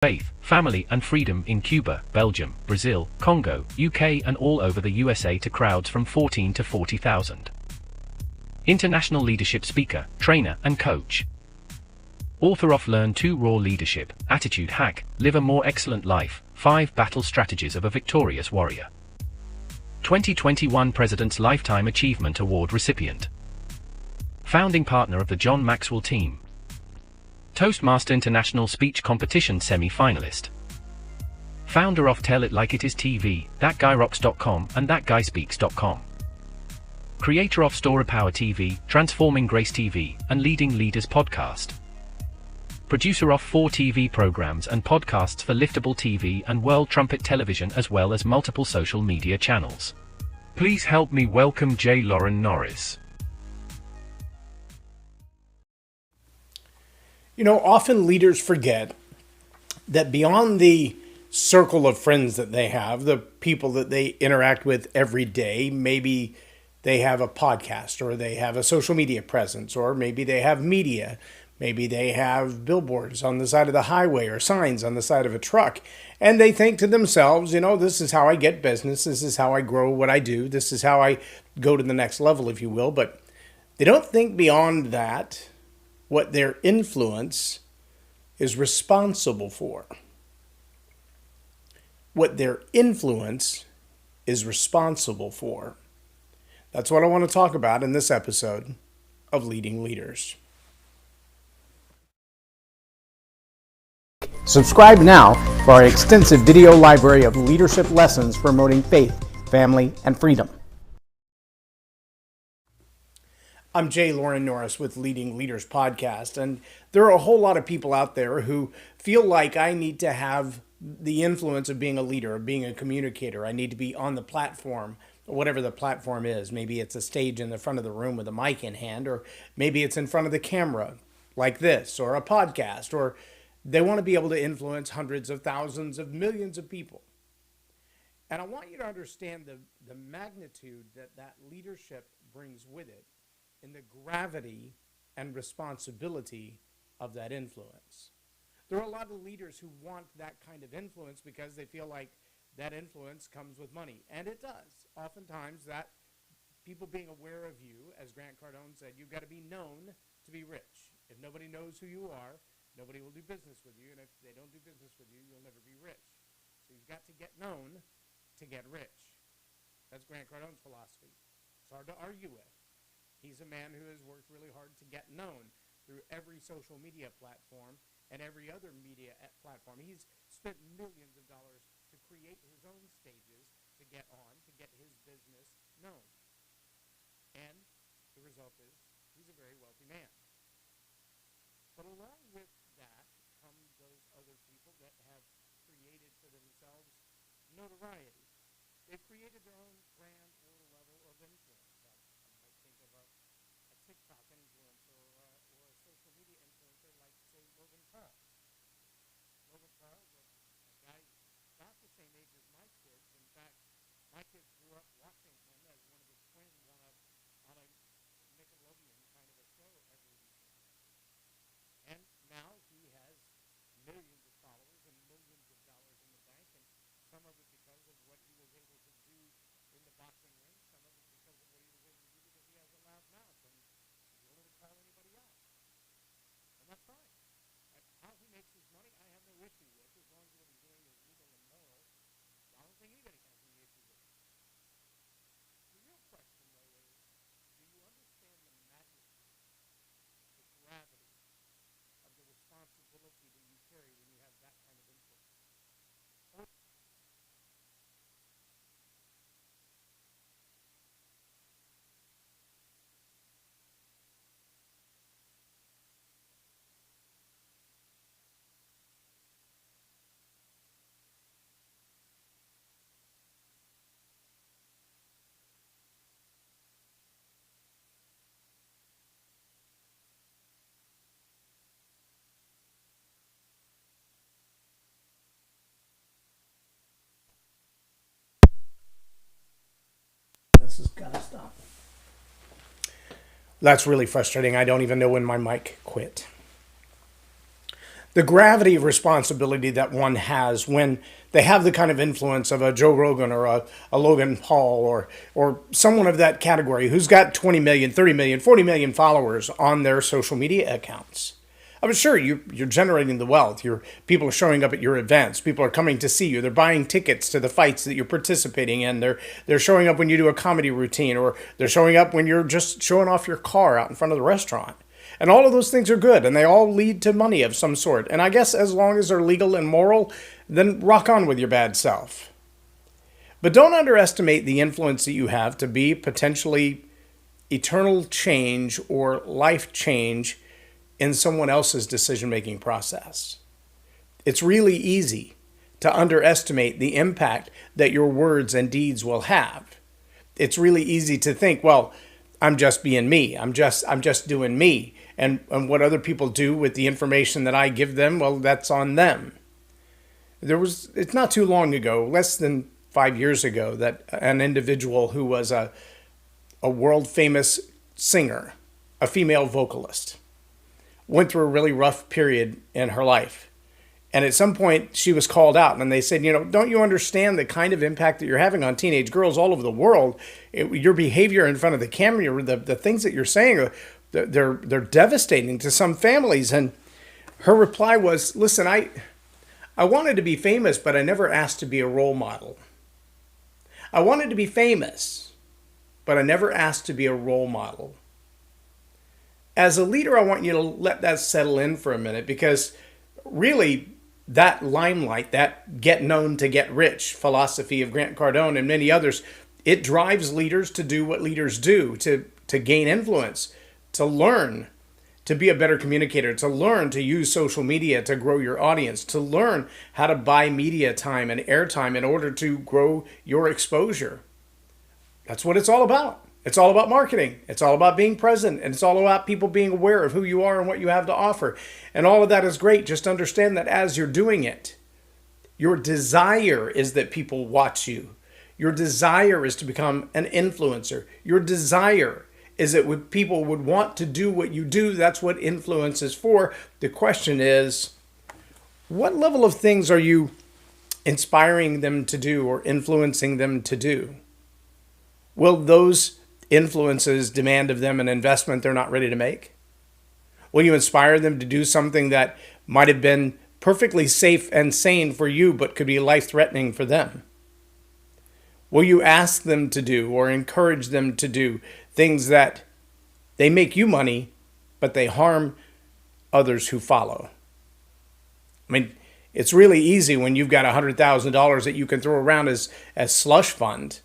faith, family and freedom in Cuba, Belgium, Brazil, Congo, UK and all over the USA to crowds from 14 to 40,000. International leadership speaker, trainer and coach. Author of Learn to Raw Leadership, Attitude Hack, Live a More Excellent Life, 5 Battle Strategies of a Victorious Warrior. 2021 President's Lifetime Achievement Award recipient. Founding partner of the John Maxwell team. Toastmaster International Speech Competition semi-finalist. Founder of Tell It Like It Is TV, ThatGuyRocks.com and ThatGuySpeaks.com. Creator of Story Power TV, Transforming Grace TV, and Leading Leaders Podcast. Producer of 4 TV programs and podcasts for Liftable TV and World Trumpet Television as well as multiple social media channels. Please help me welcome J. Loren Norris. You know, often leaders forget that beyond the circle of friends that they have, the people that they interact with every day, maybe they have a podcast or they have a social media presence, or maybe they have media. Maybe they have billboards on the side of the highway or signs on the side of a truck. And they think to themselves, you know, this is how I get business. This is how I grow what I do. This is how I go to the next level, if you will. But they don't think beyond that what their influence is responsible for. What their influence is responsible for. That's what I want to talk about in this episode of Leading Leaders. Subscribe now for our extensive video library of leadership lessons promoting faith, family, and freedom. I'm J. Loren Norris with Leading Leaders Podcast, and there are a whole lot of people out there who feel like I need to have the influence of being a leader, of being a communicator. I need to be on the platform, whatever the platform is. Maybe it's a stage in the front of the room with a mic in hand, or maybe it's in front of the camera like this, or a podcast, or they want to be able to influence hundreds of thousands of millions of people. And I want you to understand the magnitude that that leadership brings with it and the gravity and responsibility of that influence. There are a lot of leaders who want that kind of influence because they feel like that influence comes with money. And it does. Oftentimes that people being aware of you, as Grant Cardone said, you've got to be known to be rich. If nobody knows who you are, nobody will do business with you, and if they don't do business with you, you'll never be rich. So you've got to get known to get rich. That's Grant Cardone's philosophy. It's hard to argue with. He's a man who has worked really hard to get known through every social media platform and every other media platform. He's spent millions of dollars to create his own stages to get on, to get his business known. And the result is he's a very wealthy man. But along with that come those other people that have created for themselves notoriety. They've created their own brand or level of influence. I might think of a TikTok influencer or a social media influencer like, say, Loren Paul. Loren Paul is a guy about the same age as my kids. In fact, my kids grew up watching him as one of the twins on a Nickelodeon kind of a show every weekend. And now he has millions of followers and millions of dollars in the bank, and some of it because of what he was able to do in the boxing ring, some of it because of what he was able to do because he has a loud mouth and he's willing to call anybody out. And that's fine. How he makes his money, I have no issue with, as long as what he's doing is legal and moral. I don't think anybody has any issue with it. The real question, though, is do you understand the magnitude, the gravity of the responsibility that you carry when you have that kind of influence? This has got to stop. That's really frustrating. I don't even know when my mic quit. the gravity of responsibility that one has when they have the kind of influence of a Joe Rogan or a Logan Paul or someone of that category who's got 20 million, 30 million, 40 million followers on their social media accounts. I mean, sure, you're generating the wealth. People are showing up at your events. People are coming to see you. They're buying tickets to the fights that you're participating in. They're showing up when you do a comedy routine, or they're showing up when you're just showing off your car out in front of the restaurant. And all of those things are good, and they all lead to money of some sort. And I guess as long as they're legal and moral, then rock on with your bad self. But don't underestimate the influence that you have to be potentially eternal change or life change in someone else's decision-making process. It's really easy to underestimate the impact that your words and deeds will have. It's really easy to think, well, I'm just being me. I'm just doing me. And what other people do with the information that I give them, well, that's on them. It's not too long ago, less than 5 years ago, that an individual who was a world famous singer, a female vocalist, went through a really rough period in her life. And at some point she was called out and they said, don't you understand the kind of impact that you're having on teenage girls all over the world? Your behavior in front of the camera, the things that you're saying, they're devastating to some families. And her reply was, listen, I wanted to be famous, but I never asked to be a role model. I wanted to be famous, but I never asked to be a role model. As a leader, I want you to let that settle in for a minute, because really that limelight, that get known to get rich philosophy of Grant Cardone and many others, it drives leaders to do what leaders do, to gain influence, to learn to be a better communicator, to learn to use social media to grow your audience, to learn how to buy media time and airtime in order to grow your exposure. That's what it's all about. It's all about marketing. It's all about being present. And it's all about people being aware of who you are and what you have to offer. And all of that is great. Just understand that as you're doing it, your desire is that people watch you. Your desire is to become an influencer. Your desire is that people would want to do what you do. That's what influence is for. The question is, what level of things are you inspiring them to do or influencing them to do? Will those influences demand of them an investment they're not ready to make? Will you inspire them to do something that might have been perfectly safe and sane for you, but could be life-threatening for them? Will you ask them to do or encourage them to do things that they make you money, but they harm others who follow? I mean, it's really easy when you've got $100,000 that you can throw around as slush fund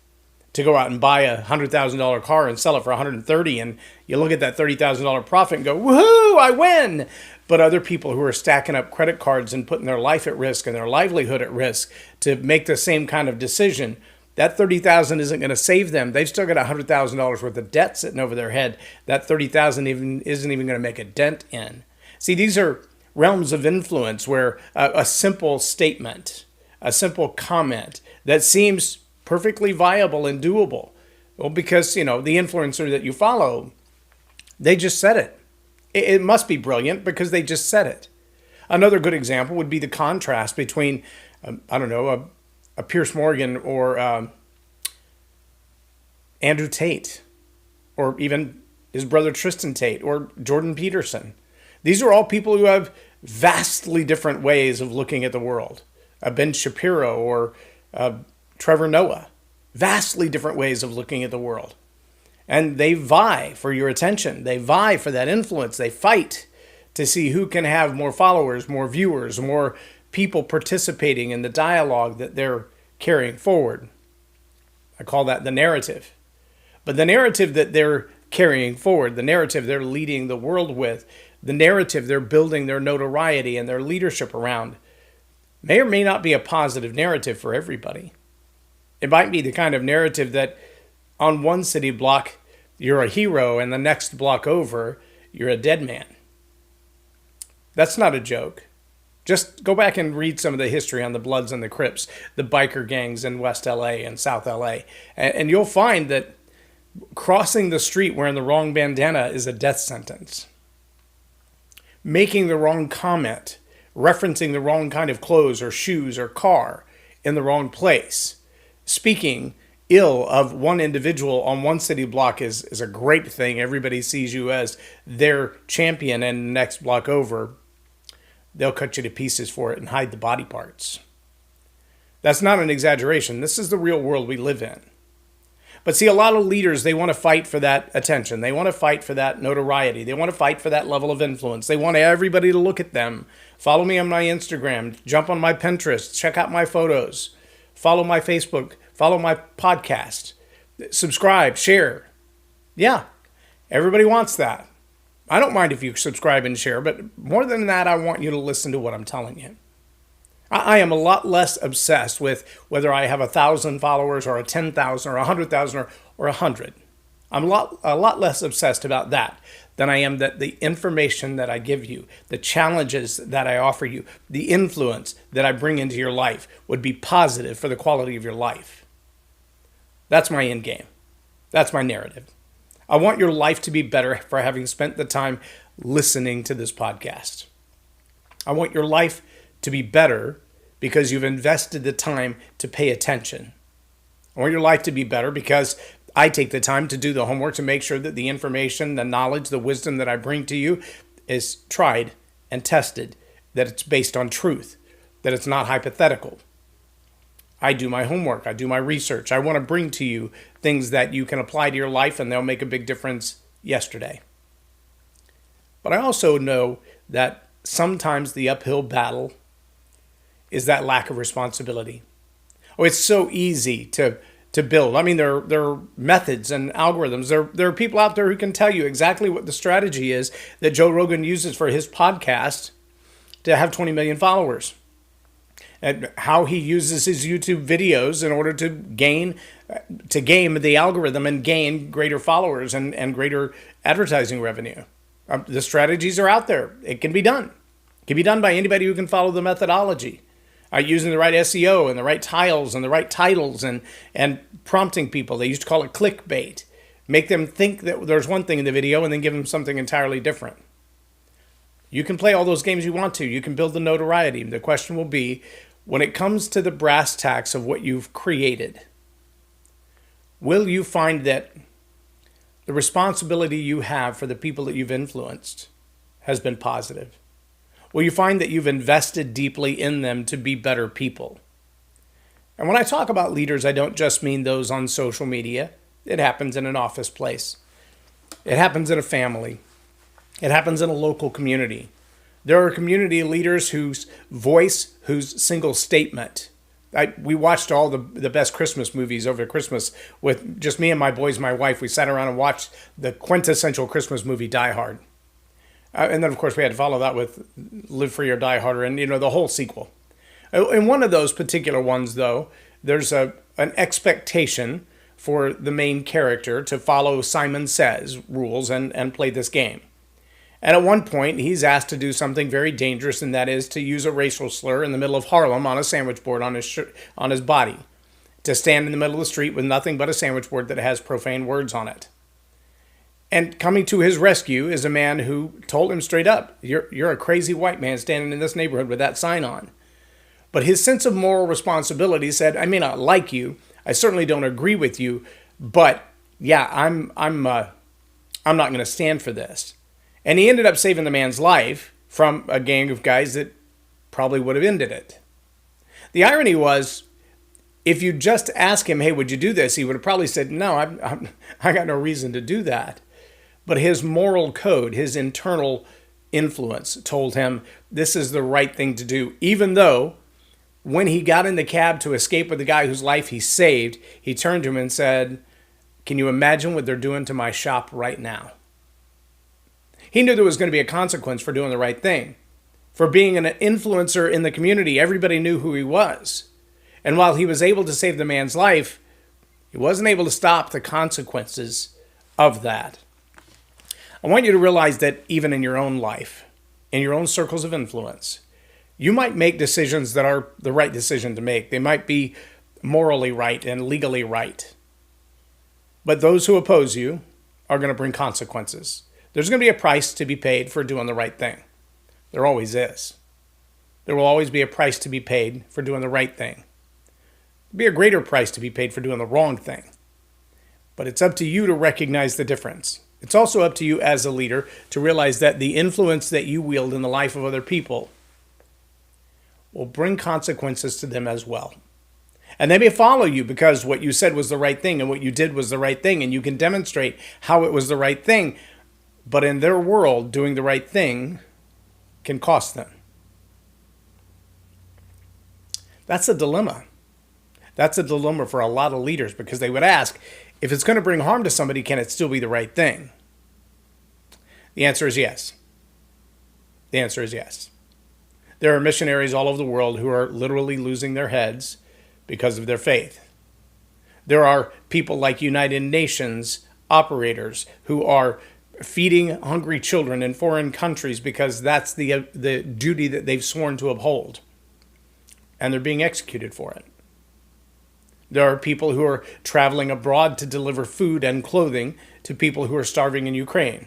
to go out and buy a $100,000 car and sell it for $130,000, and you look at that $30,000 profit and go, woohoo, I win. But other people who are stacking up credit cards and putting their life at risk and their livelihood at risk to make the same kind of decision, that $30,000 isn't going to save them. They've still got $100,000 worth of debt sitting over their head. That $30,000 isn't even going to make a dent in. See, these are realms of influence where a simple statement, a simple comment that seems perfectly viable and doable. Well, because, the influencer that you follow, they just said it. It must be brilliant because they just said it. Another good example would be the contrast between, a Pierce Morgan or Andrew Tate, or even his brother Tristan Tate, or Jordan Peterson. These are all people who have vastly different ways of looking at the world. Ben Shapiro or Trevor Noah. Vastly different ways of looking at the world. And they vie for your attention. They vie for that influence. They fight to see who can have more followers, more viewers, more people participating in the dialogue that they're carrying forward. I call that the narrative. But the narrative that they're carrying forward, the narrative they're leading the world with, the narrative they're building their notoriety and their leadership around, may or may not be a positive narrative for everybody. It might be the kind of narrative that on one city block, you're a hero, and the next block over, you're a dead man. That's not a joke. Just go back and read some of the history on the Bloods and the Crips, the biker gangs in West LA and South LA, and you'll find that crossing the street wearing the wrong bandana is a death sentence. Making the wrong comment referencing the wrong kind of clothes or shoes or car in the wrong place. Speaking ill of one individual on one city block is a great thing. Everybody sees you as their champion, and the next block over, they'll cut you to pieces for it and hide the body parts. That's not an exaggeration. This is the real world we live in. But see, a lot of leaders, they want to fight for that attention. They want to fight for that notoriety. They want to fight for that level of influence. They want everybody to look at them. Follow me on my Instagram. Jump on my Pinterest. Check out my photos. Follow my Facebook. Follow my podcast. Subscribe. Share. Yeah, everybody wants that. I don't mind if you subscribe and share, but more than that, I want you to listen to what I'm telling you. I am a lot less obsessed with whether I have 1,000 followers or 10,000 or 100,000 or 100. I'm a lot less obsessed about that than I am that the information that I give you, the challenges that I offer you, the influence that I bring into your life would be positive for the quality of your life. That's my end game. That's my narrative. I want your life to be better for having spent the time listening to this podcast. I want your life to be better because you've invested the time to pay attention. I want your life to be better because I take the time to do the homework to make sure that the information, the knowledge, the wisdom that I bring to you is tried and tested, that it's based on truth, that it's not hypothetical. I do my homework. I do my research. I want to bring to you things that you can apply to your life and they'll make a big difference yesterday. But I also know that sometimes the uphill battle is that lack of responsibility. Oh, it's so easy to build. I mean, there are methods and algorithms. There are people out there who can tell you exactly what the strategy is that Joe Rogan uses for his podcast to have 20 million followers. And how he uses his YouTube videos in order to game the algorithm and gain greater followers and greater advertising revenue. The strategies are out there. It can be done. It can be done by anybody who can follow the methodology. Using the right SEO and the right tiles and the right titles and prompting people. They used to call it clickbait. Make them think that there's one thing in the video and then give them something entirely different. You can play all those games you want to. You can build the notoriety. The question will be, when it comes to the brass tacks of what you've created, will you find that the responsibility you have for the people that you've influenced has been positive? Will you find that you've invested deeply in them to be better people? And when I talk about leaders, I don't just mean those on social media. It happens in an office place. It happens in a family. It happens in a local community. There are community leaders whose voice, whose single statement. We watched all the best Christmas movies over Christmas with just me and my boys, my wife. We sat around and watched the quintessential Christmas movie, Die Hard. And then, of course, we had to follow that with Live Free or Die Harder and, the whole sequel. In one of those particular ones, though, there's an expectation for the main character to follow Simon Says rules and play this game. And at one point, he's asked to do something very dangerous, and that is to use a racial slur in the middle of Harlem on a sandwich board on his body. To stand in the middle of the street with nothing but a sandwich board that has profane words on it. And coming to his rescue is a man who told him straight up, you're a crazy white man standing in this neighborhood with that sign on. But his sense of moral responsibility said, I may not like you, I certainly don't agree with you, but yeah, I'm not going to stand for this. And he ended up saving the man's life from a gang of guys that probably would have ended it. The irony was, if you just ask him, hey, would you do this? He would have probably said, no, I got no reason to do that. But his moral code, his internal influence told him this is the right thing to do, even though when he got in the cab to escape with the guy whose life he saved, he turned to him and said, can you imagine what they're doing to my shop right now? He knew there was going to be a consequence for doing the right thing. For being an influencer in the community, everybody knew who he was. And while he was able to save the man's life, he wasn't able to stop the consequences of that. I want you to realize that even in your own life, in your own circles of influence, you might make decisions that are the right decision to make. They might be morally right and legally right. But those who oppose you are going to bring consequences. There's going to be a price to be paid for doing the right thing. There always is. There will always be a price to be paid for doing the right thing. There'll be a greater price to be paid for doing the wrong thing. But it's up to you to recognize the difference. It's also up to you as a leader to realize that the influence that you wield in the life of other people will bring consequences to them as well. And they may follow you because what you said was the right thing and what you did was the right thing, and you can demonstrate how it was the right thing. But in their world, doing the right thing can cost them. That's a dilemma. That's a dilemma for a lot of leaders, because they would ask, if it's going to bring harm to somebody, can it still be the right thing? The answer is yes. The answer is yes. There are missionaries all over the world who are literally losing their heads because of their faith. There are people like United Nations operators who are feeding hungry children in foreign countries because that's the duty that they've sworn to uphold. And they're being executed for it. There are people who are traveling abroad to deliver food and clothing to people who are starving in Ukraine.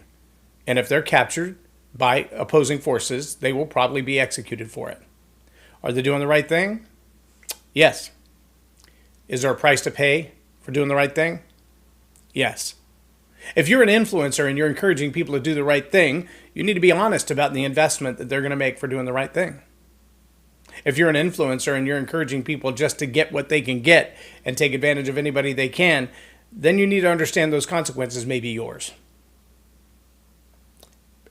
And if they're captured by opposing forces, they will probably be executed for it. Are they doing the right thing? Yes. Is there a price to pay for doing the right thing? Yes. If you're an influencer and you're encouraging people to do the right thing, you need to be honest about the investment that they're going to make for doing the right thing. If you're an influencer and you're encouraging people just to get what they can get and take advantage of anybody they can, then you need to understand those consequences may be yours.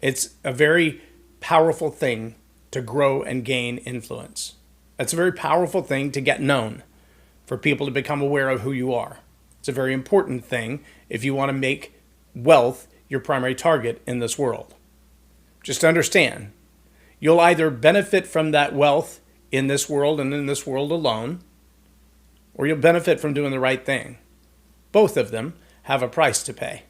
It's a very powerful thing to grow and gain influence. It's a very powerful thing to get known, for people to become aware of who you are. It's a very important thing if you want to make wealth your primary target in this world. Just understand, you'll either benefit from that wealth in this world and in this world alone, or you'll benefit from doing the right thing. Both of them have a price to pay.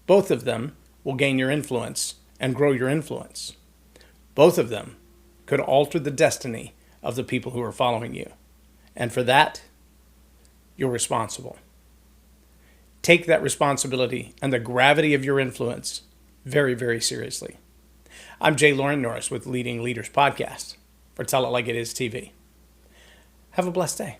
Both of them will gain your influence and grow your influence. Both of them could alter the destiny of the people who are following you. And for that, you're responsible. Take that responsibility and the gravity of your influence very, very seriously. I'm Loren Norris with Leading Leaders Podcast for Tell It Like It Is TV. Have a blessed day.